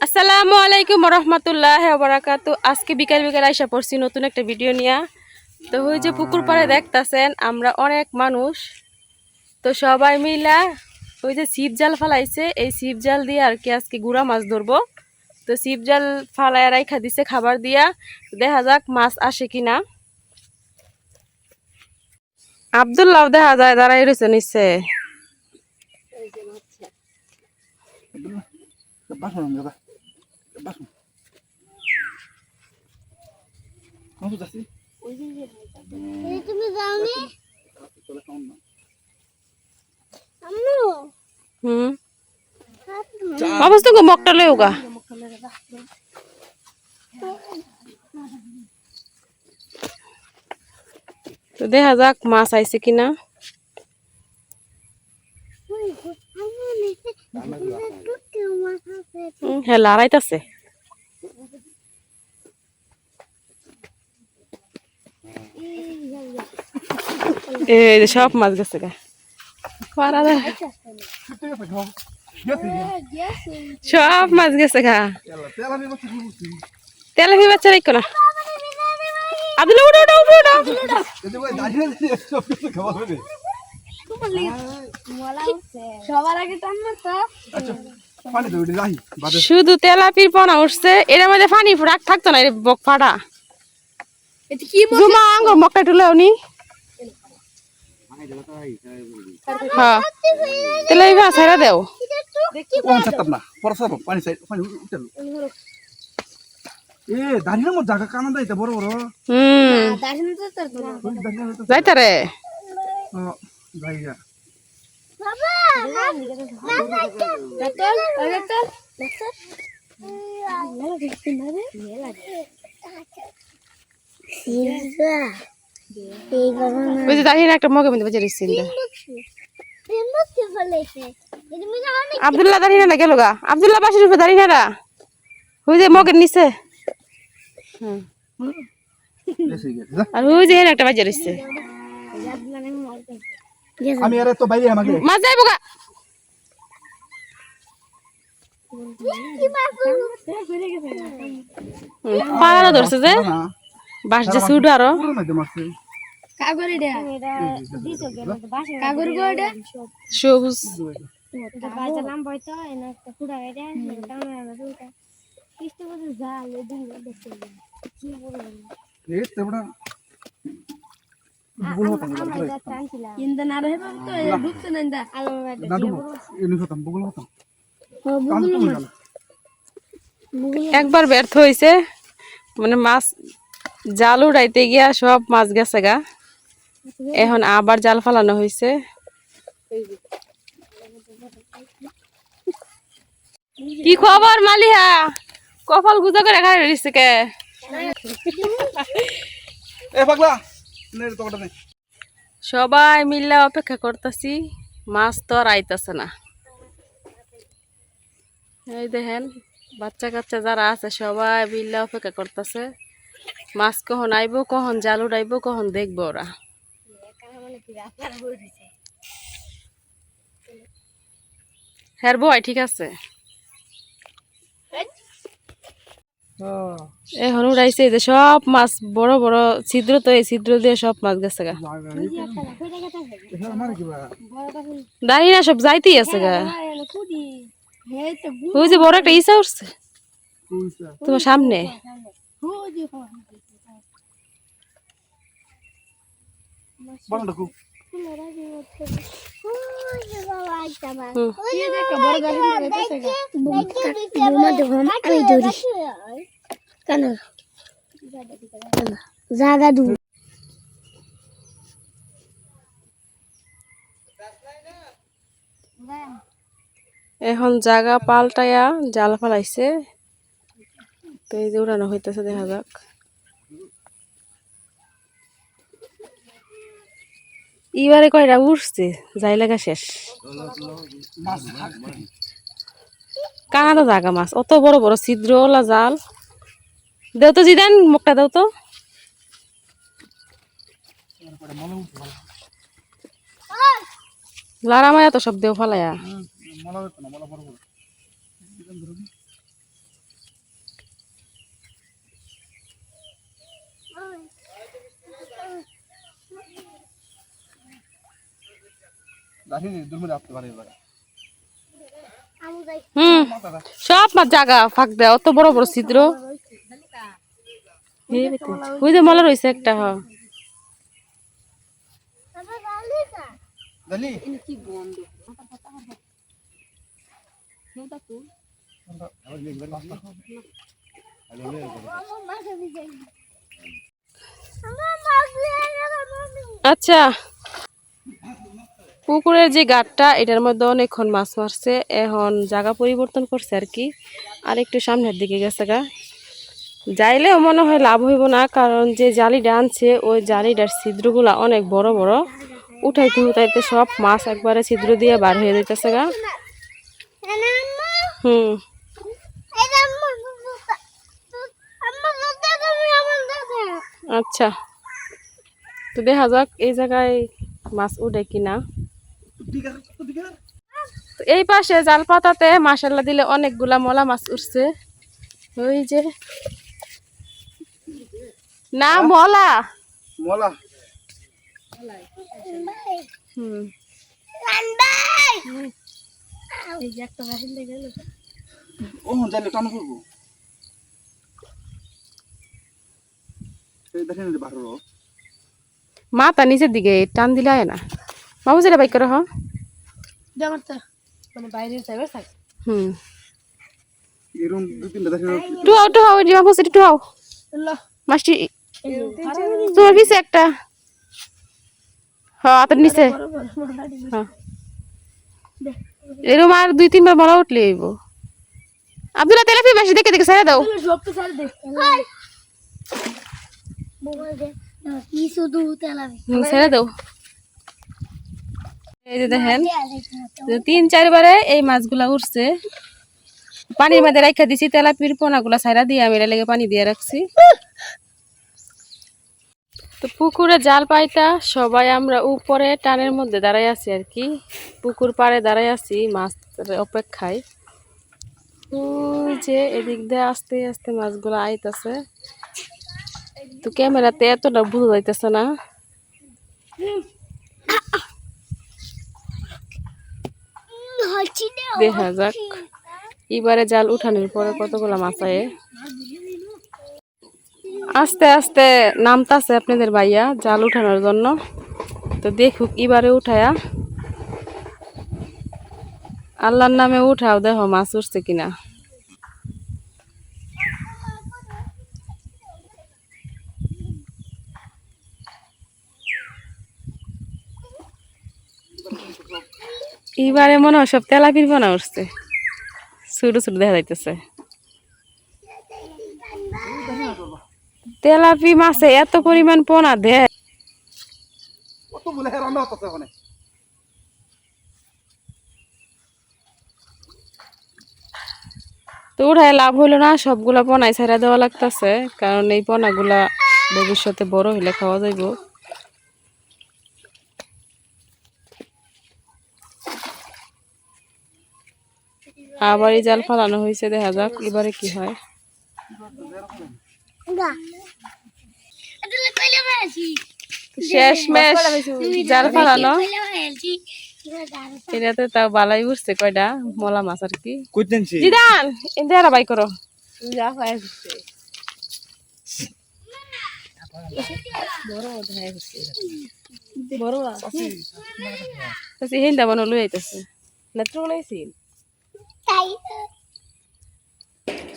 আসসালামু আলাইকুম রহমতুল্লাহ বারাকাতু। আজকে বিকাল বিকাল আইসা পড়ছি নতুন একটা ভিডিও নিয়ে। তো ওই যে পুকুর পাড়ে দেখতাছেন আমরা অনেক মানুষ, তো সবাই মিলা ওই যে ছিপ জাল ফালাইছে, এই ছিপ জাল দিয়ে আর কি আজকে গুড়া মাছ ধরবো। তো ছিপ জাল ফালায় রাইখা দিছে খাবার দিয়া, দেখা যাক মাছ আসে কিনা। আব্দুল্লাহ দেখা যায় দাঁড়াই রয়েছে নিচে। বাবুস তো মকটা লই উগা। তো দেখা যাক মাছ আইছে কিনা। হ্যাঁ লড়াইতাছে। এই সব মাছ গেছে গা। সব মাছ গেছে গা। তেলাপি বাচ্চা রাখো না। আব্দুল্লাহ উঠো উঠো উঠো উঠো। শুধু তেলাপির পোনা উঠছে, এর মধ্যে পানি রাখ থাকতো না, বক ফাটা জুমা আঙ্গুর মক্কা টুলে উনি। হ্যাঁ তেলাপি মাছ ছাইরা দেও। যাইতারে ওই যে দাঁড়িয়ে একটা মগে মধ্যে বেঁচে রেখেছি। আব্দুল্লাহ দাঁড়িয়ে না গেল গা। আব্দুল্লাহ পাশের উপরে দাঁড়িয়ে না ওই যে মগের নিচে। আর ওই যে একটা বাজে রয়েছে মাছ যাইব গা। পাড়া ধরছে যে বাস যে সুড আরো সবুজ একবার ব্যর্থ হয়েছে, মানে মাছ জাল উড়াইতে গিয়া সব মাছ গেছে গা। এখন আবার জাল ফালানো হয়েছে। কি খবর মালিহা? কপাল গুজা করে খাই রয়েছে কে? সবাই মিলে অপেক্ষা করতেছি, মাছ তো আর আইতাছে না। এই দেখেন বাচ্চা কাচ্চা যারা আছে সবাই মিলে অপেক্ষা করতেছে, মাছ কখন আইব, কখন জাল উড়াইব, কখন দেখবো ওরা। হ্যাঁ বয় ঠিক আছে। এখন উড়াইছে যে সব মাছ, বড় বড় ছিদ্র, তো এই ছিদ্র দিয়ে সব মাছ গেছে গা। দাঁড়িয়ে না সব যাইতেই আছে গা। ওই যে বড় একটা ইসা উঠছে তোমার সামনে। জাগা দু এখন জায়গা পাল্টায়া জাল ফালাইছে, তো এই যে উড়ানো হইতেছে, দেখা যাক। এবারে কয়টা উঠছে, যাই লাগা শেষ। কানাডা জাগা মাছ, অত বড় বড় ছিদ্র ওলা জাল। দেও তো জিদান মুখটা দেও তো। লারা মায়া তো সব দেও ফালায়া। হুম সব মাছ জায়গা ফাঁক দেয় অত বড় বড় ছিদ্র ওই যে মলা রয়েছে একটা আচ্ছা পুকুরের যে গাঁটটা এটার মধ্যে অনেকক্ষণ মাছ মারছে এখন জায়গা পরিবর্তন করছে আর কি আর একটু সামনের দিকে গেছে গা যাইলেও মনে হয় লাভ হইব না কারণ যে জালিটা আনছে ওই জালিটার ছিদ্রগুলা অনেক বড় বড় উঠাইতে উঠাইতে সব মাছ একবারে ছিদ্র দিয়ে বার হয়ে যাইতেছে গা হুম আচ্ছা তো দেখা যাক এই জায়গায় মাছ উঠে কিনা এই পাশে জাল পাতাতে মাশাল্লাহ দিলে অনেকগুলা মলা মাছ উঠছে ওই যে না মলা মলা হুম ও জালে টানো করবো এই দেখেন যে বারো মাথা নিচের দিকে টান দিলে হয় না বাবু যেটা বাইক করো হ হুম এরকম দুই তিনটা দেখেন টুহাও টুহাও ডিমা ফুসি টুহাও মাছটি তোমার পিছে একটা হ্যাঁ হাতের নিচে হ্যাঁ এরকম আর দুই তিনবার মলা উঠলে হইব আব্দুল্লাহ তেলাপি মাসি দেখে দেখে ছেড়ে দাও ছেড়ে দাও এই যে দেখেন 3-4বারে এই মাছগুলা উঠছে পানির মধ্যে রাখা দিছি তেলাপির পোনাগুলা ছাইরা দিয়ে আমি লেগে পানি দিয়ে রাখছি তো পুকুরে জাল পাইতা সবাই আমরা উপরে টানের মধ্যে দাঁড়াই আছি আর কি পুকুর পাড়ে দাঁড়াই আছি মাছ অপেক্ষায় ওই যে এদিক দিয়ে আস্তে আস্তে মাছগুলো আইতাছে তো ক্যামেরাতে এতটা বোঝা যাইতেছে না দেখা যাক এবারে জাল উঠানোর পরে কতগুলা মাছ আয়ে আস্তে আস্তে নামতাছে আপনাদের ভাইয়া জাল উঠানোর জন্য তো দেখুক এবারে উঠায়া আল্লাহর নামে উঠাও দেখো মাছ উঠছে কিনা এবারে মনে হয় সব তেলাপির পোনা উঠছে ছোট ছোট দেখা যাইতেছে তেলাপি মাছে এত পরিমাণ পোনা দেয় কত বলে রান্না হচ্ছে ওখানে তো উঠায় লাভ হইলো না সবগুলা পোনায় ছেড়ে দেওয়া লাগতেছে কারণ এই পোনাগুলা ভবিষ্যতে বড় হইলে খাওয়া যাইব আবার এই জাল ফালানো হয়েছে দেখা যাক এবারে কি হয় শেষ মেশ জাল ফালানো এটাতে তাও বালাই উঠছে কয়টা মলা মাছ আর কি জিদান ইন্দিরা বাই করো হিন্দা বানো লই আইতেছে নেত্র বানাইছি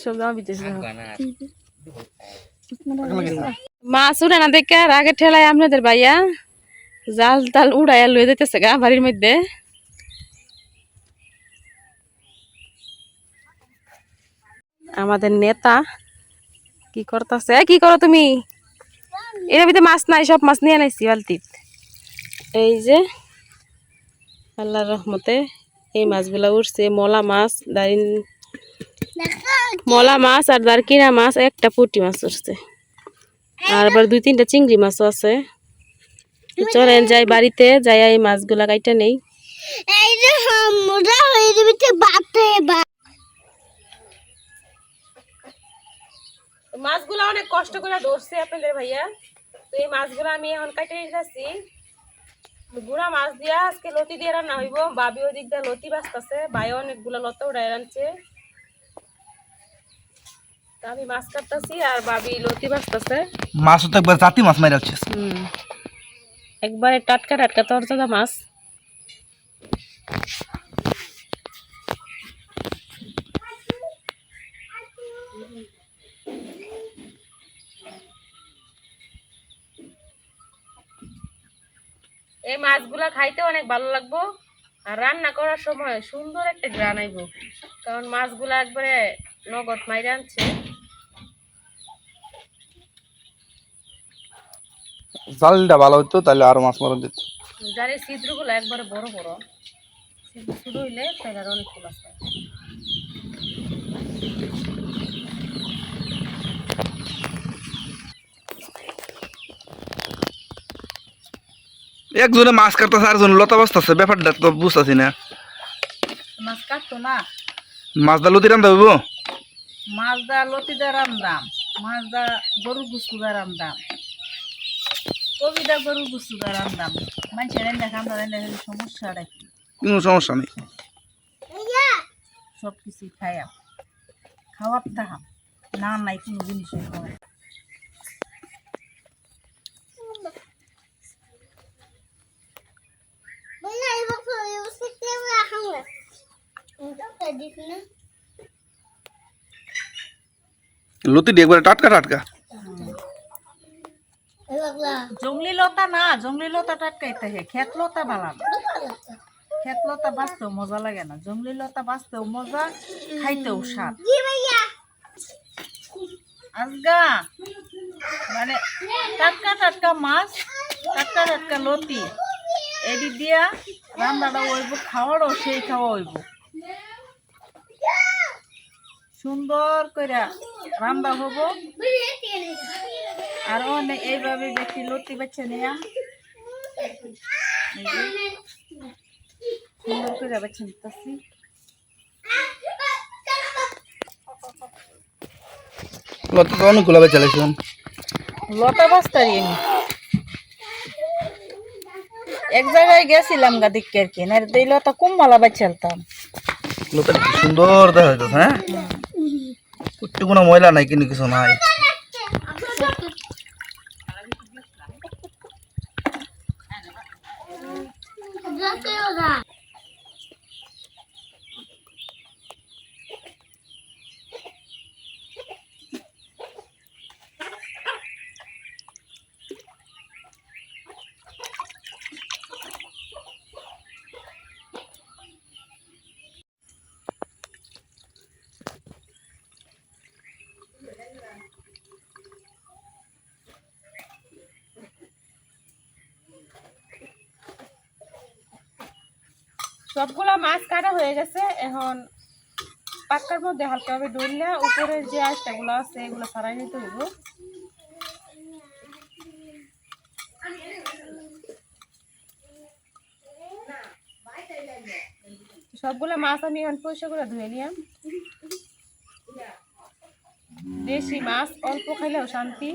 সব জামা বিতেছে মাছ উড়ে না দেখে আর আগে ঠেলায় আপনাদের ভাইয়া জাল টাল উড়াইয়া লয়ে যাইতেছে গা বাড়ির মধ্যে আমাদের নেতা কি করতেছে কি করো তুমি এর ভিতরে মাছ নাই সব মাছ নিয়ে নাইছি বালতিত এই যে আল্লাহর রহমতে এই মাছগুলা উঠছে মলা মাছ মলা মাছ আর দারকিনা মাছ একটা পুঁটি মাছ উঠছে আর আবার 2-3টা চিংড়ি মাছও আছে চলেন যাই বাড়িতে যাই এই মাছগুলা কাইটা নেই মাছগুলা অনেক কষ্ট করে ধরছে আপনাদের ভাইয়া তো এই মাছগুলো আমি এখন কাটে যাচ্ছি গুড়া মাছ দিয়া আজকে লতি দিয়ে রান্না হইব। বাবি ওদিক দিয়ে লতি বাঁচতেছে, ভাই অনেকগুলো লতা উড়াই রানছে। আমি মাছ কাটতেছি আর বাবি লতি বাঁচতেছে। মাছ তো একবার জাতি মাছ মারি আছে। একবারে টাটকা টাটকা তরতাজা মাছ। এই মাছগুলা খাইতে অনেক ভালো লাগবো আর রান্না করার সময় সুন্দর একটা ঘ্রাণ আইব, কারণ মাছগুলা একবারে নগদ মাইরে আনছে। জালটা ভালো হইতো তাহলে আরো মাছ মারা যেত। জানি ছিদ্রগুলো একবারে বড় বড়, ছিদ্র শুরু হইলে তাহলে আর অনেক ফুল আছে। একজনে মাছ কাটতেছে আর জন লতা বাঁচতেছে, ব্যাপারটা তো বুঝতেছি না। মাছ কাটতো না, মাছ দা লতি রান্ধা হইব। মাছ দা লতি দা রান্দাম, মাছ দা গরুর গুস্তু দা রান্দাম, কবিদা গরুর গুস্তু দা রান্দাম। মানুষের রান্না খান্দা রান্না খেলে সমস্যাটা কি? কোনো সমস্যা নেই। সব কিছুই খাইয়াম, খাওয়ার তাহাম না নাই কোনো জিনিসই খাওয়াই। লতি দিয়ে একবারে টাটকা টাটকা। জংলি লতা না, জংলি লতা টাটকাইতে হে, খেত লতা ভালো না। খেত লতা বাঁচতেও মজা লাগে না, জংলি লতা বাঁচতেও মজা, খাইতেও স্বাদ। আজগা মানে টাটকা টাটকা মাছ, টাটকা টাটকা লতি এদি দিয়া রান্নাটা হইব, খাওয়ারও সেই খাওয়া হইব। সুন্দর করে রান্না হবো। আর অনেক এইভাবে বেশি লতি বেছে নিয়া সুন্দর করে বেছে নিতেছি। লতা তো অনেকগুলো বেচা লাগছিলাম। লতা বাস্তারি আমি এক জায়গায় গেছিলাম গা দিকে আর কি, না এই লতা কুম্মালা বেচালতাম। লতা কি সুন্দর দেখা যাইতেছে। হ্যাঁ, একটু কোনো ময়লা নাই, কিন্তু কিছু নাই। সবগুলা মাছ কাটা হয়ে গেছে, এখন পাক্কার মধ্যে হালকাভাবে ডললে উপরের যে আঁশটাগুলো আছে এগুলো ছাড়াই নিতে হইব। সবগুলা মাছ আমি এখন পরিষ্কার করে ধুয়ে নিলাম। দেশি মাছ অল্প খাইলেও শান্তি।